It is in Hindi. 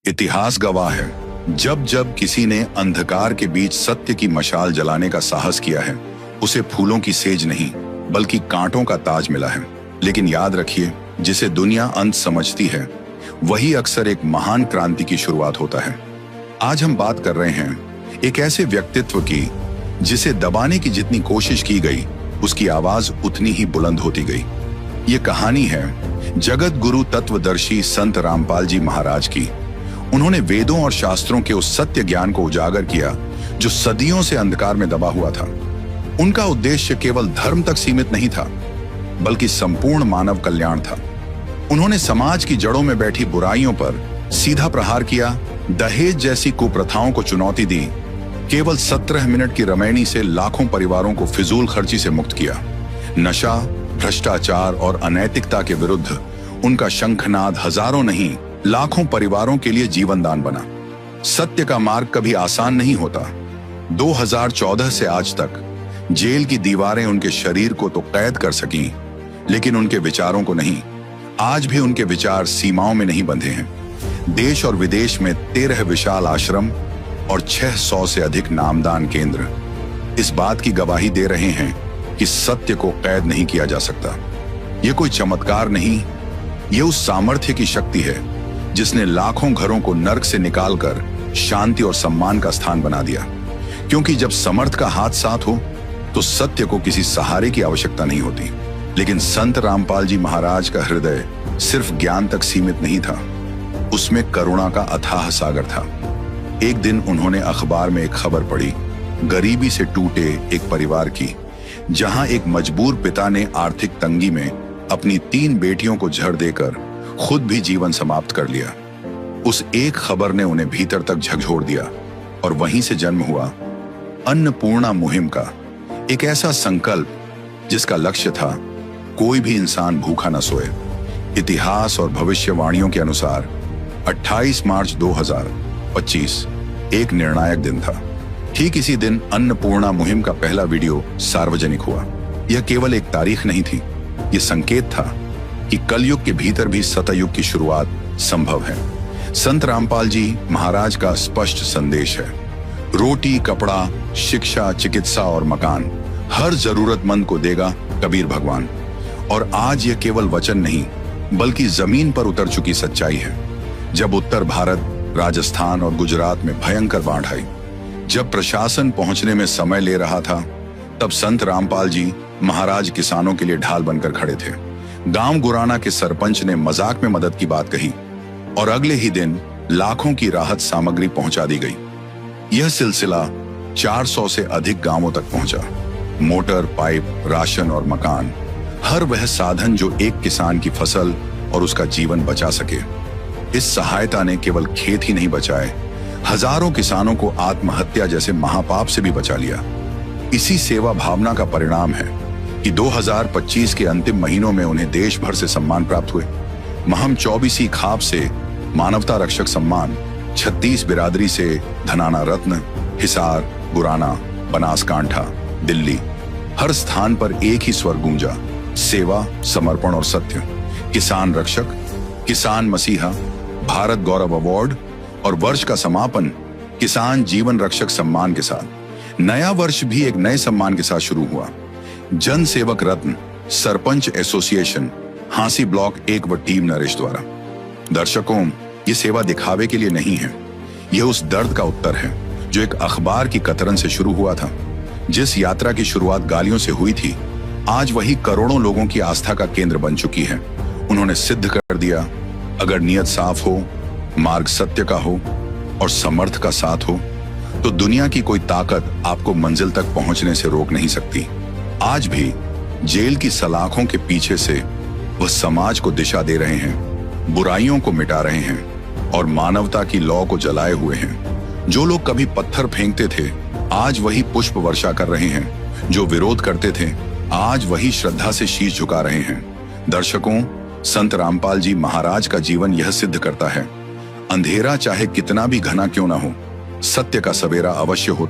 इतिहास गवाह है, जब जब किसी ने अंधकार के बीच सत्य की मशाल जलाने का साहस किया है, उसे फूलों की सेज नहीं बल्कि कांटों का ताज मिला है। लेकिन याद रखिए, जिसे दुनिया अंत समझती है वही अक्सर एक महान क्रांति की शुरुआत होता है। आज हम बात कर रहे हैं एक ऐसे व्यक्तित्व की जिसे दबाने की जितनी कोशिश की गई, उसकी आवाज उतनी ही बुलंद होती गई। ये कहानी है जगत गुरु तत्वदर्शी संत रामपाल जी महाराज की। उन्होंने वेदों और शास्त्रों के उस सत्य ज्ञान को उजागर किया जो सदियों से अंधकार में दबा हुआ था। उनका उद्देश्य केवल धर्म तक सीमित नहीं था, बल्कि संपूर्ण मानव कल्याण था। उन्होंने समाज की जड़ों में बैठी बुराइयों पर सीधा प्रहार किया, दहेज जैसी कुप्रथाओं को चुनौती दी, केवल 17 मिनट की रामायणी से लाखों परिवारों को फिजूल खर्ची से मुक्त किया। नशा, भ्रष्टाचार और अनैतिकता के विरुद्ध उनका शंखनाद हजारों नहीं लाखों परिवारों के लिए जीवन दान बना। सत्य का मार्ग कभी आसान नहीं होता। 2014 से आज तक जेल की दीवारें उनके शरीर को तो कैद कर सकी, लेकिन उनके विचारों को नहीं। आज भी उनके विचार सीमाओं में नहीं बंधे हैं। देश और विदेश में 13 विशाल आश्रम और 600 से अधिक नामदान केंद्र इस बात की गवाही दे रहे हैं कि सत्य को कैद नहीं किया जा सकता। यह कोई चमत्कार नहीं, यह उस सामर्थ्य की शक्ति है जिसने लाखों घरों को नर्क से निकालकर शांति और सम्मान का स्थान बना दिया। क्योंकि जब समर्थ का हाथ साथ हो तो सत्य को किसी सहारे की आवश्यकता नहीं होती। लेकिन संत रामपाल जी महाराज का हृदय सिर्फ ज्ञान तक सीमित नहीं था, उसमें करुणा का अथाह सागर था। एक दिन उन्होंने अखबार में एक खबर पढ़ी, गरीबी से टूटे एक परिवार की, जहां एक मजबूर पिता ने आर्थिक तंगी में अपनी 3 बेटियों को जहर देकर खुद भी जीवन समाप्त कर लिया। उस एक खबर ने उन्हें भीतर तक झकझोर दिया और वहीं से जन्म हुआ अन्नपूर्णा मुहिम का एक ऐसा संकल्प जिसका लक्ष्य था कोई भी इंसान भूखा न सोए। इतिहास और भविष्यवाणियों के अनुसार 28 मार्च 2025 एक निर्णायक दिन था। ठीक इसी दिन अन्नपूर्णा मुहिम का पहला वीडियो सार्वजनिक हुआ। यह केवल एक तारीख नहीं थी, यह संकेत था कि कलयुग के भीतर भी सतयुग की शुरुआत संभव है। संत रामपाल जी महाराज का स्पष्ट संदेश है, रोटी, कपड़ा, शिक्षा, चिकित्सा और मकान हर जरूरतमंद को देगा कबीर भगवान। और आज यह केवल वचन नहीं बल्कि जमीन पर उतर चुकी सच्चाई है। जब उत्तर भारत, राजस्थान और गुजरात में भयंकर बाढ़ आई, जब प्रशासन पहुंचने में समय ले रहा था, तब संत रामपाल जी महाराज किसानों के लिए ढाल बनकर खड़े थे। गांव गुराना के सरपंच ने मजाक में मदद की बात कही और अगले ही दिन लाखों की राहत सामग्री पहुंचा दी गई। यह सिलसिला 400 से अधिक गांवों तक पहुंचा। मोटर, पाइप, राशन और मकान, हर वह साधन जो एक किसान की फसल और उसका जीवन बचा सके। इस सहायता ने केवल खेत ही नहीं बचाए, हजारों किसानों को आत्महत्या जैसे महापाप से भी बचा लिया। इसी सेवा भावना का परिणाम है कि 2025 के अंतिम महीनों में उन्हें देश भर से सम्मान प्राप्त हुए। महम 24 खाप से मानवता रक्षक सम्मान, 36 बिरादरी से धनाना रत्न, हिसार, गुराना, बनासकांठा, दिल्ली, हर स्थान पर एक ही स्वर गूंजा, सेवा, समर्पण और सत्य। किसान रक्षक, किसान मसीहा, भारत गौरव अवार्ड और वर्ष का समापन किसान जीवन रक्षक सम्मान के साथ। नया वर्ष भी एक नए सम्मान के साथ शुरू हुआ, जन सेवक रत्न, सरपंच एसोसिएशन, हांसी ब्लॉक 1 व टीम नरेश द्वारा। दर्शकों, ये सेवा दिखावे के लिए नहीं है, यह उस दर्द का उत्तर है जो एक अखबार की कतरन से शुरू हुआ था। जिस यात्रा की शुरुआत गालियों से हुई थी, आज वही करोड़ों लोगों की आस्था का केंद्र बन चुकी है। उन्होंने सिद्ध कर दिया, अगर नियत साफ हो, मार्ग सत्य का हो और समर्थ का साथ हो, तो दुनिया की कोई ताकत आपको मंजिल तक पहुंचने से रोक नहीं सकती। आज भी जेल की सलाखों के पीछे से वह समाज को दिशा दे रहे हैं, बुराइयों को मिटा रहे हैं और मानवता की लौ को जलाए हुए हैं। जो लोग कभी पत्थर फेंकते थे, आज वही पुष्प वर्षा कर रहे हैं। जो विरोध करते थे, आज वही श्रद्धा से शीश झुका रहे हैं। दर्शकों, संत रामपाल जी महाराज का जीवन यह सिद्ध करता है, अंधेरा चाहे कितना भी घना क्यों ना हो, सत्य का सवेरा अवश्य होता है।